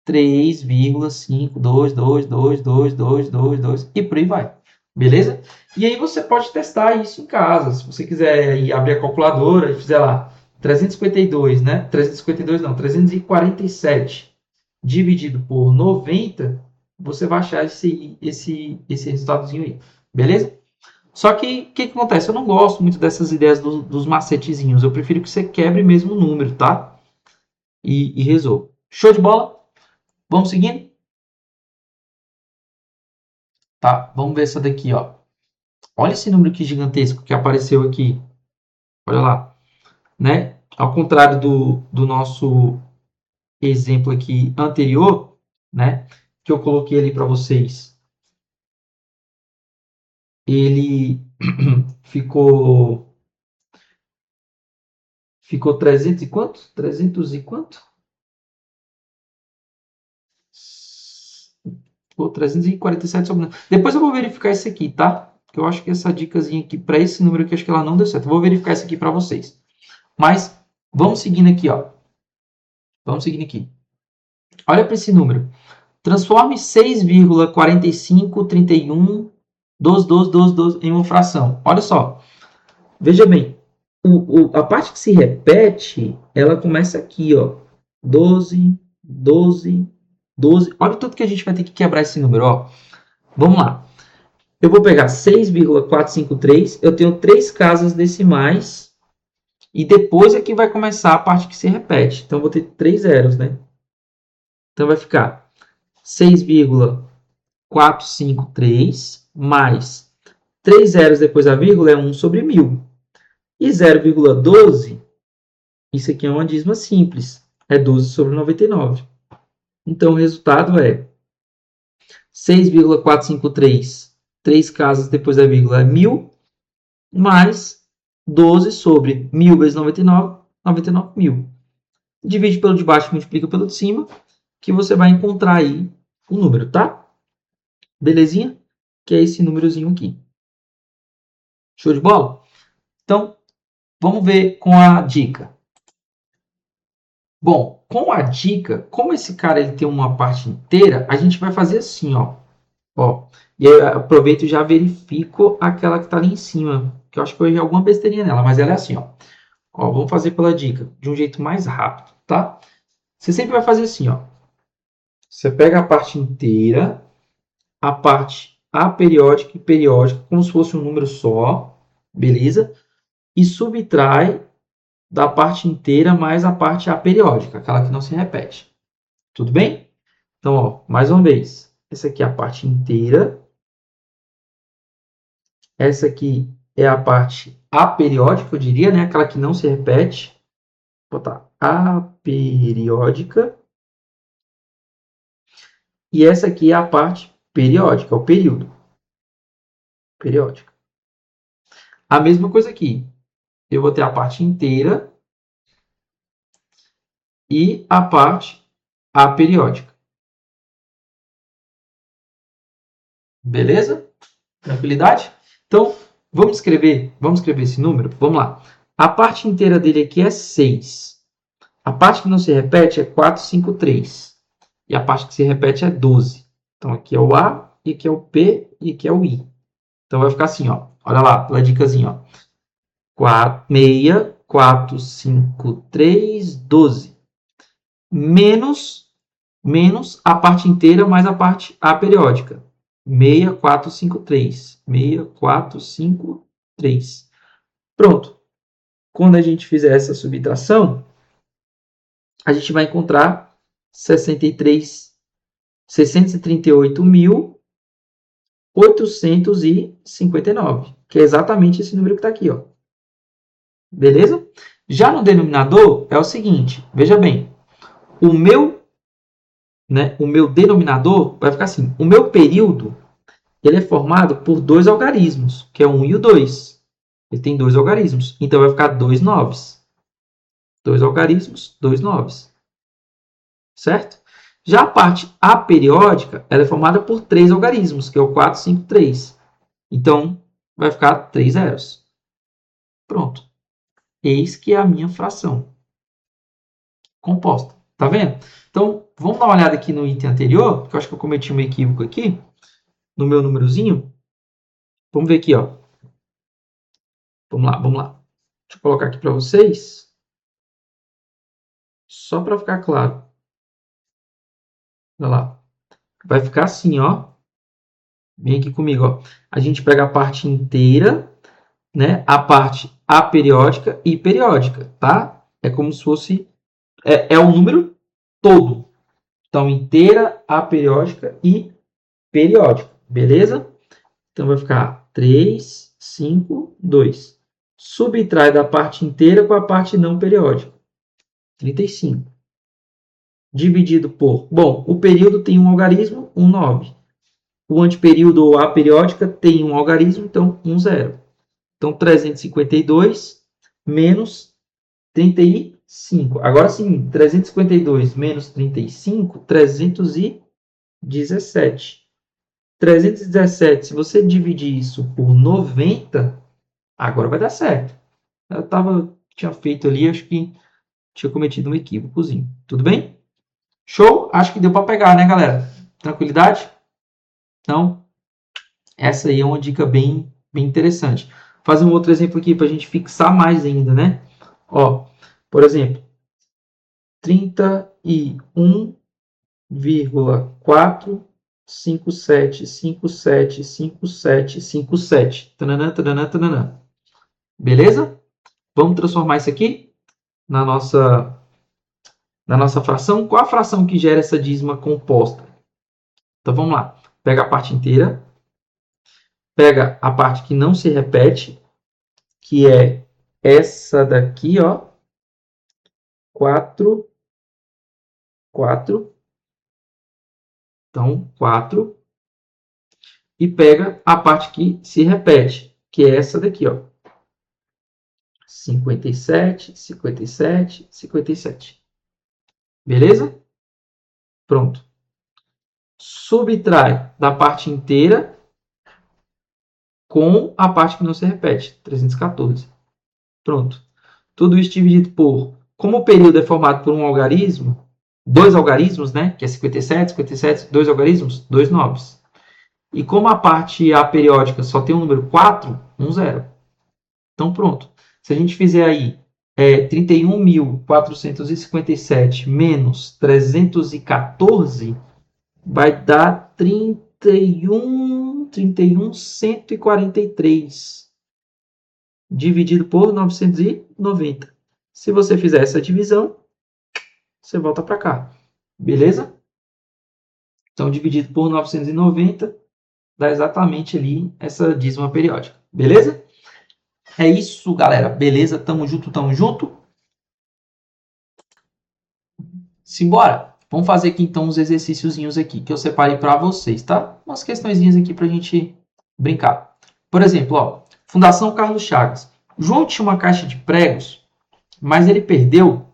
3,522222222 e por aí vai. Beleza? E aí você pode testar isso em casa. Se você quiser ir abrir a calculadora e fizer lá 352, né? 352 não, 347 dividido por 90, você vai achar esse resultadozinho aí. Beleza? Só que o que acontece? Eu não gosto muito dessas ideias dos macetezinhos. Eu prefiro que você quebre mesmo o número, tá? E resolva. Show de bola? Vamos seguindo? Tá, vamos ver essa daqui, ó. Olha esse número aqui gigantesco que apareceu aqui. Olha lá, né? Ao contrário do nosso exemplo aqui anterior, né? Que eu coloquei ali para vocês. Ele ficou 300 e quanto? 300 e quanto? Ficou 347 sobre... Depois eu vou verificar esse aqui, tá? Eu acho que essa dicasinha aqui para esse número aqui, acho que ela não deu certo. Eu vou verificar isso aqui para vocês. Mas vamos seguindo aqui, ó. Vamos seguindo aqui. Olha para esse número. Transforme 6,4531 12 em uma fração. Olha só. Veja bem. A parte que se repete, ela começa aqui, ó. 12, 12, 12. Olha o tanto que a gente vai ter que quebrar esse número, ó. Vamos lá. Eu vou pegar 6,453. Eu tenho 3 casas decimais. E depois é que vai começar a parte que se repete. Então, eu vou ter 3 zeros, né? Então, vai ficar 6,453 mais 3 zeros depois da vírgula é 1 sobre 1000. E 0,12, isso aqui é uma dízima simples. É 12 sobre 99. Então, o resultado é 6,453, 3 casas depois da vírgula é 1000, mais 12 sobre 1000 vezes 99, 99.000. Divide pelo de baixo, multiplica pelo de cima, que você vai encontrar aí o número, tá? Belezinha? Que é esse númerozinho aqui. Show de bola? Então, vamos ver com a dica. Bom, com a dica, como esse cara ele tem uma parte inteira, a gente vai fazer assim, ó. E aí eu aproveito e já verifico aquela que está ali em cima, que eu acho que eu errei alguma besteirinha nela, mas ela é assim, ó. Vamos fazer pela dica, de um jeito mais rápido, tá? Você sempre vai fazer assim, ó. Você pega a parte inteira, a parte aperiódica e periódica, como se fosse um número só, beleza? E subtrai da parte inteira mais a parte aperiódica, aquela que não se repete. Tudo bem? Então, ó, mais uma vez. Essa aqui é a parte inteira. Essa aqui é a parte aperiódica, eu diria, né? Aquela que não se repete. Vou botar aperiódica. E essa aqui é a parte periódica, o período. Periódica. A mesma coisa aqui. Eu vou ter a parte inteira e a parte aperiódica. Beleza? Tranquilidade? Então, vamos escrever esse número? Vamos lá. A parte inteira dele aqui é 6. A parte que não se repete é 453. E a parte que se repete é 12. Então, aqui é o A, e aqui é o P, e aqui é o I. Então, vai ficar assim, ó. Olha lá, pela dicasinha, ó. 6, 4, 5, 3, 12. Menos a parte inteira mais a parte aperiódica. 6453. 6453. Pronto. Quando a gente fizer essa subtração, a gente vai encontrar 638.859, que é exatamente esse número que está aqui, ó. Beleza? Já no denominador é o seguinte, veja bem, o meu né? O meu denominador vai ficar assim. O meu período, ele é formado por dois algarismos, que é o 1 e o 2. Ele tem dois algarismos. Então, vai ficar 2 noves. Dois algarismos, 2 noves. Certo? Já a parte aperiódica, ela é formada por três algarismos, que é o 4, 5, 3. Então, vai ficar 3 zeros. Pronto. Eis que é a minha fração composta. Tá vendo? Então, vamos dar uma olhada aqui no item anterior, porque eu acho que eu cometi um equívoco aqui, no meu númerozinho. Vamos ver aqui, ó. Vamos lá, vamos lá. Deixa eu colocar aqui para vocês, só para ficar claro. Olha lá. Vai ficar assim, ó. Vem aqui comigo, ó. A gente pega a parte inteira, né? A parte aperiódica e periódica, tá? É como se fosse... É o número todo. Então, inteira, aperiódica e periódica. Beleza? Então, vai ficar 3, 5, 2. Subtrai da parte inteira com a parte não periódica. 35. Dividido por... Bom, o período tem um algarismo, 1, 9. O antiperíodo ou aperiódica tem um algarismo, então 1, 0. Então, 352 menos 35. Agora sim, 352 menos 35, 317. 317, se você dividir isso por 90, agora vai dar certo. Tinha feito ali, acho que tinha cometido um equívocozinho. Tudo bem? Show? Acho que deu para pegar, né, galera? Tranquilidade? Então, essa aí é uma dica bem interessante. Vou fazer um outro exemplo aqui para a gente fixar mais ainda, né? Ó, por exemplo, 31,457575757. Tananã, tananã, tananã. Beleza? Vamos transformar isso aqui na nossa fração. Qual a fração que gera essa dízima composta? Então vamos lá. Pega a parte inteira, pega a parte que não se repete, que é essa daqui, ó. 4, 4. Então, 4. E pega a parte que se repete, que é essa daqui, ó. 57, 57, 57. Beleza? Pronto. Subtrai da parte inteira com a parte que não se repete, 314. Pronto. Tudo isso dividido por... Como o período é formado por um algarismo, dois algarismos, né? Que é 57, 57, dois algarismos, 2 noves. E como a parte aperiódica só tem o número 4, 1, 0. Então, pronto. Se a gente fizer aí 31.457 menos 314, vai dar 31.143 dividido por 990. Se você fizer essa divisão, você volta para cá. Beleza? Então, dividido por 990, dá exatamente ali essa dízima periódica. Beleza? É isso, galera. Beleza? Tamo junto, tamo junto. Simbora. Vamos fazer aqui então uns exercíciozinhos aqui que eu separei para vocês, tá? Umas questõezinhas aqui para a gente brincar. Por exemplo, ó, Fundação Carlos Chagas. João tinha uma caixa de pregos, mas ele perdeu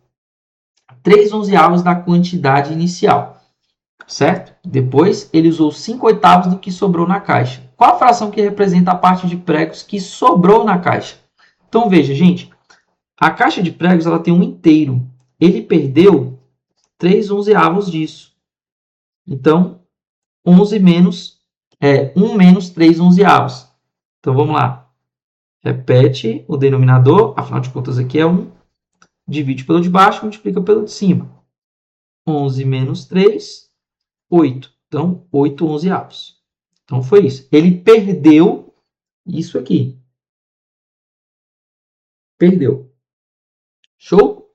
3/11 da quantidade inicial, certo? Depois ele usou 5/8 do que sobrou na caixa. Qual a fração que representa a parte de pregos que sobrou na caixa? Então veja, gente, a caixa de pregos ela tem um inteiro. Ele perdeu 3/11 disso. Então, 11 menos 1 menos 3/11. Então vamos lá. Repete o denominador, afinal de contas aqui é 1. Divide pelo de baixo, multiplica pelo de cima. 11 menos 3, 8. Então, 8/11. Então foi isso. Ele perdeu isso aqui. Perdeu. Show?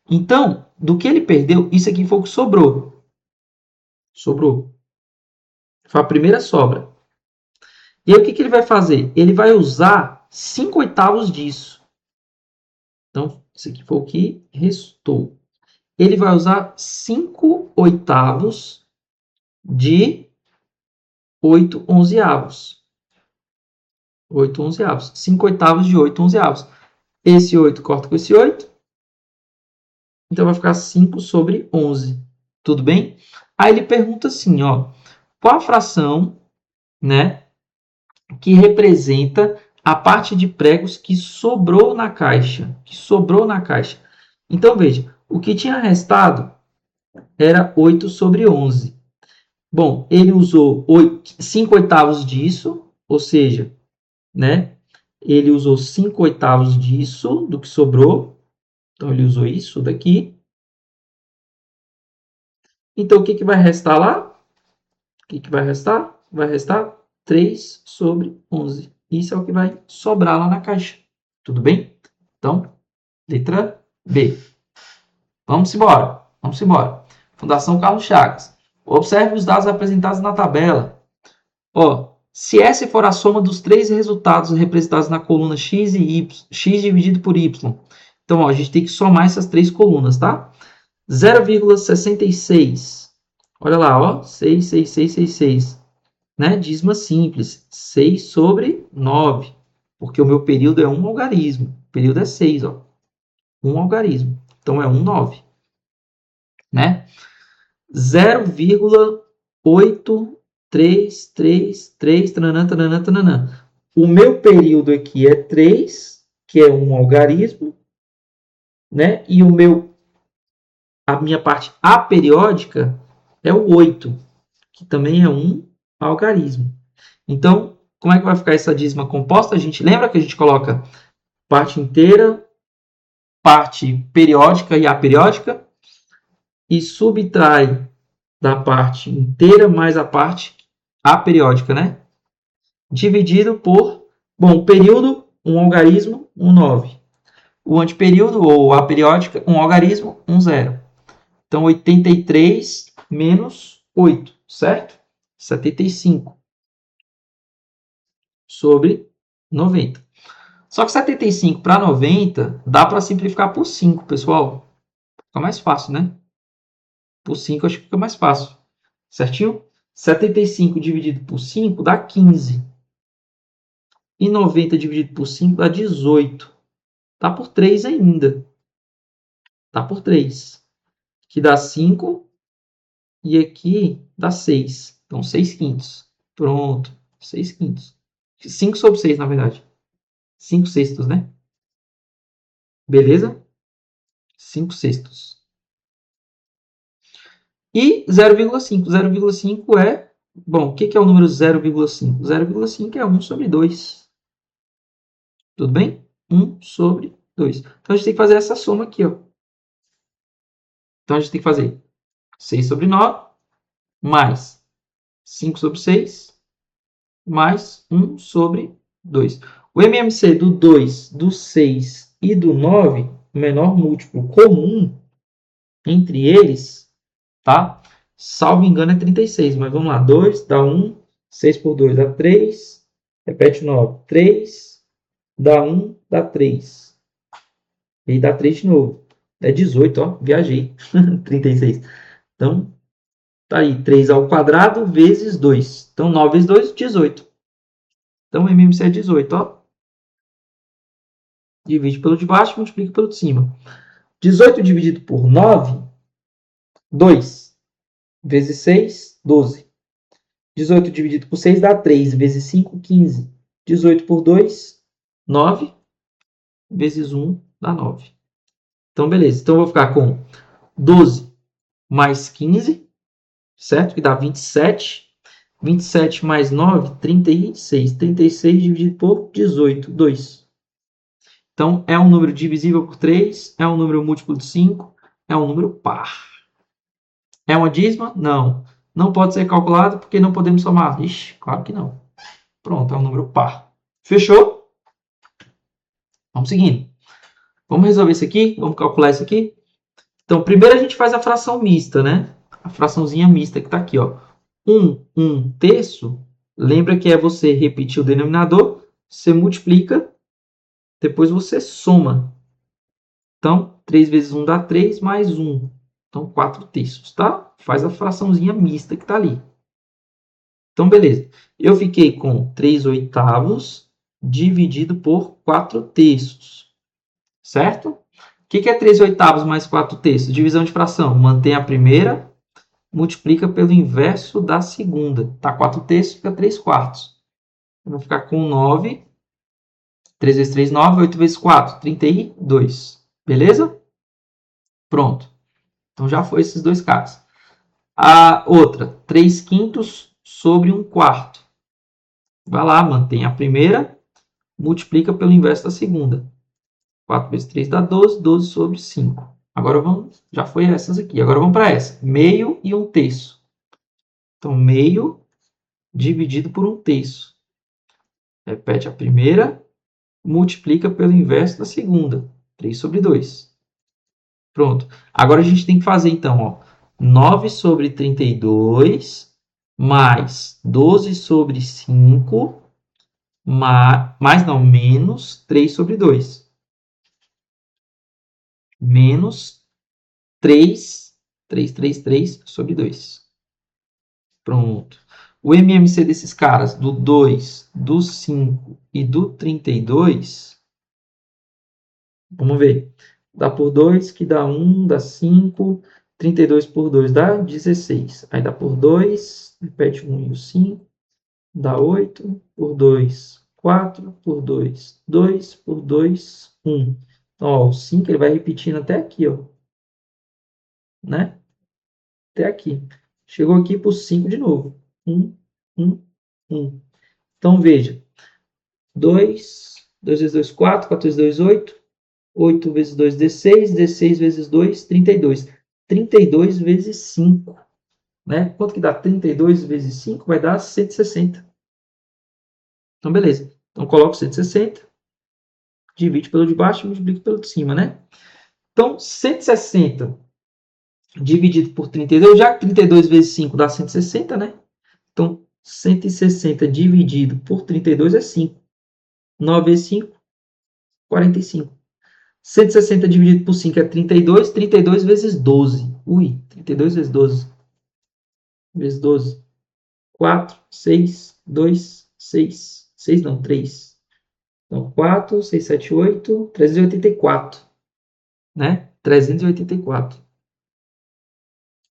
Então, do que ele perdeu, isso aqui foi o que sobrou. Sobrou. Foi a primeira sobra. E aí o que ele vai fazer? Ele vai usar 5/8 disso. Então, isso aqui foi o que restou. ele vai usar 5/8 de 8/11. 8/11. 5/8 de 8/11. Esse 8 corta com esse 8. Então, vai ficar 5/11. Tudo bem? Aí ele pergunta assim, ó. Qual a fração, né, que representa a parte de pregos que sobrou na caixa? Então, veja. O que tinha restado era 8/11. Bom, ele usou 5/8 disso, ou seja, né? Ele usou 5/8 disso, do que sobrou. Então, ele usou isso daqui. Então, o que vai restar lá? O que vai restar? Vai restar 3/11. Isso é o que vai sobrar lá na caixa. Tudo bem? Então, letra B. Vamos embora. Fundação Carlos Chagas. Observe os dados apresentados na tabela. Ó, se essa for a soma dos três resultados representados na coluna x e y, x dividido por y. Então, ó, a gente tem que somar essas três colunas, tá? 0,66. Olha lá, ó, 66666. Né? Dízima simples. 6/9. Porque o meu período é um algarismo. O período é 6, ó. Um algarismo. Então, é 1/9. Né? 0,8333, tananã. O meu período aqui é 3, que é um algarismo, né? E a minha parte aperiódica é o 8, que também é um algarismo. Então, como é que vai ficar essa dízima composta? A gente lembra que a gente coloca parte inteira, parte periódica e aperiódica e subtrai da parte inteira mais a parte aperiódica, né? Dividido por, bom, o período, um algarismo, 1/9. O antiperíodo, ou aperiódica, um algarismo, 1/0. Então, 83 menos 8, certo? 75 sobre 90. Só que 75 para 90 dá para simplificar por 5, pessoal. Fica mais fácil, né? Por 5 acho que fica mais fácil. Certinho? 75 dividido por 5 dá 15. E 90 dividido por 5 dá 18. Tá por 3 ainda. Tá por 3. Que dá 5. E aqui dá 6. Então, 6/5. Pronto. 6/5. 5/6, na verdade. 5/6, né? Beleza? 5/6. E 0,5. 0,5 é... Bom, o que é o número 0,5? 0,5 é 1/2. Tudo bem? 1/2. Então, a gente tem que fazer essa soma aqui, ó. Então, a gente tem que fazer 6/9 mais 5/6 mais 1/2. O MMC do 2, do 6 e do 9, o menor múltiplo comum entre eles, tá? Salvo engano, é 36. Mas vamos lá. 2 dá 1. 6 por 2 dá 3. Repete 9. 3 dá 1, dá 3. E dá 3 de novo. É 18, ó. Viajei. 36. Então, tá aí. 3 ao quadrado vezes 2. Então, 9 vezes 2, 18. Então, o MMC é 18, ó. Divide pelo de baixo e multiplica pelo de cima. 18 dividido por 9, 2. Vezes 6, 12. 18 dividido por 6 dá 3. Vezes 5, 15. 18 por 2, 9. Vezes 1 dá 9. Então, beleza. Então, eu vou ficar com 12 mais 15, certo? Que dá 27. 27 mais 9, 36. 36 dividido por 18, 2. Então, é um número divisível por 3, é um número múltiplo de 5, é um número par. É uma dízima? Não. Não pode ser calculado porque não podemos somar. Ixi, claro que não. Pronto, é um número par. Fechou? Vamos seguindo. Vamos resolver isso aqui? Vamos calcular isso aqui? Então, primeiro a gente faz a fração mista, né? A fraçãozinha mista que está aqui, ó. 1/3. Lembra que é você repetir o denominador, você multiplica, depois você soma. Então, 3 vezes 1 dá 3, mais 1. Então, 4/3, tá? Faz a fraçãozinha mista que está ali. Então, beleza. Eu fiquei com 3/8 dividido por 4/3. Certo? O que é 3/8 mais 4/3? Divisão de fração. Mantém a primeira, multiplica pelo inverso da segunda. Tá? 4/3 fica 3/4. Eu vou ficar com 9. 3 vezes 3, 9. 8 vezes 4, 32. Beleza? Pronto. Então já foi esses dois caras. A outra, 3/5 sobre 1/4. Vai lá, mantém a primeira, multiplica pelo inverso da segunda. 4 vezes 3 dá 12, 12 sobre 5. Agora vamos, já foi essas aqui. Agora vamos para essa. Meio e 1/3. Então, meio dividido por 1/3. Repete a primeira, multiplica pelo inverso da segunda. 3 sobre 2. Pronto. Agora a gente tem que fazer, então, ó, 9 sobre 32 mais 12 sobre 5 mais não, menos 3 sobre 2. Menos 3 sobre 2. Pronto. O MMC desses caras, do 2, do 5 e do 32, vamos ver. Dá por 2, que dá 1, dá 5. 32 por 2 dá 16. Aí dá por 2, repete o 1 e o 5, dá 8. Por 2, 4. Por 2, 2. Por 2, 1. Então, ó, o 5 ele vai repetindo até aqui, ó. Né? Até aqui. Chegou aqui por 5 de novo. 1, 1, 1. Então, veja. 2 vezes 2, 4. 4 vezes 2, 8. 8 vezes 2, 16. 16 vezes 2, 32. 32 vezes 5. Né? Quanto que dá 32 vezes 5? Vai dar 160. Então, beleza. Então, coloco 160. Divide pelo de baixo e multiplico pelo de cima, né? Então, 160 dividido por 32. Já que 32 vezes 5 dá 160, né? Então, 160 dividido por 32 é 5. 9 vezes 5, 45. 160 dividido por 5 é 32. 32 vezes 12. Ui, 32 vezes 12. Vezes 12. 4, 6, 2, 6. 6 não, 3. Então, 4, 6, 7, 8. 384. Né? 384.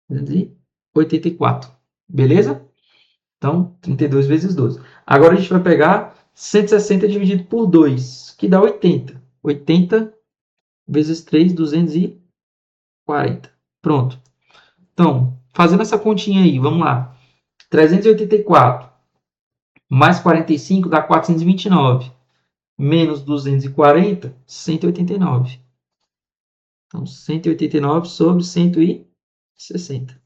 384. Beleza? Então, 32 vezes 12. Agora a gente vai pegar 160 dividido por 2, que dá 80. 80 vezes 3, 240. Pronto. Então, fazendo essa continha aí, vamos lá. 384 mais 45 dá 429. Menos 240, 189. Então, 189 sobre 160.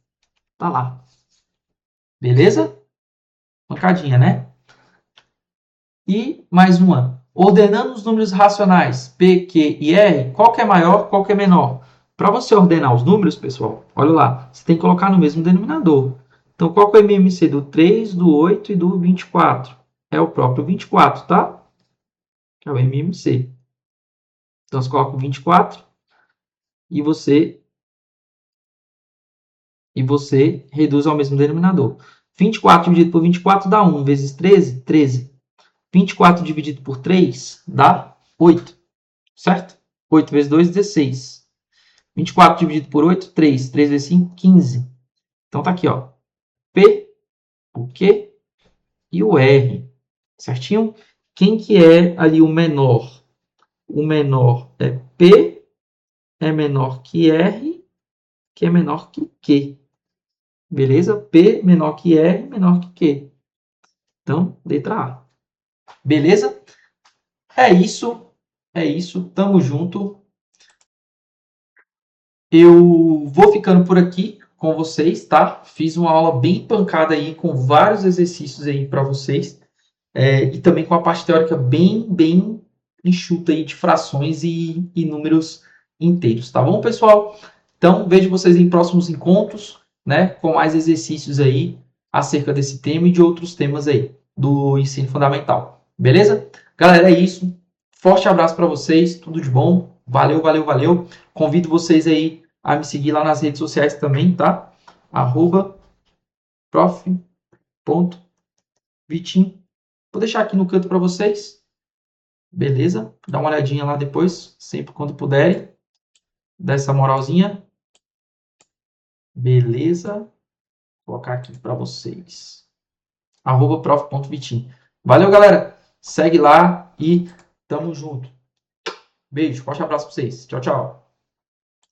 Tá lá. Beleza? Pancadinha, né? E mais uma. Ordenando os números racionais P, Q e R, qual que é maior, qual que é menor? Para você ordenar os números, pessoal, olha lá, você tem que colocar no mesmo denominador. Então, qual que é o MMC do 3, do 8 e do 24? É o próprio 24, tá? Que é o MMC. Então, você coloca o 24 e você reduz ao mesmo denominador. 24 dividido por 24 dá 1, vezes 13, 13. 24 dividido por 3 dá 8, certo? 8 vezes 2, 16. 24 dividido por 8, 3. 3 vezes 5, 15. Então, tá aqui, ó. P, o Q e o R. Certinho? Quem que é ali o menor? O menor é P, é menor que R, que é menor que Q. Beleza? P menor que R, menor que Q. Então, letra A. Beleza? É isso. É isso. Tamo junto. Eu vou ficando por aqui com vocês, tá? Fiz uma aula bem pancada aí, com vários exercícios aí para vocês. E também com a parte teórica bem enxuta aí de frações e números inteiros, tá bom, pessoal? Então, vejo vocês em próximos encontros, né? Com mais exercícios aí acerca desse tema e de outros temas aí do ensino fundamental. Beleza? Galera, é isso. Forte abraço para vocês. Tudo de bom. Valeu. Convido vocês aí a me seguir lá nas redes sociais também, tá? @prof.vitim. Vou deixar aqui no canto para vocês, beleza? Dá uma olhadinha lá depois, sempre quando puderem. Dá essa moralzinha, beleza? Vou colocar aqui para vocês. @prof.vitim. Valeu, galera. Segue lá e tamo junto. Beijo, forte abraço para vocês. Tchau, tchau.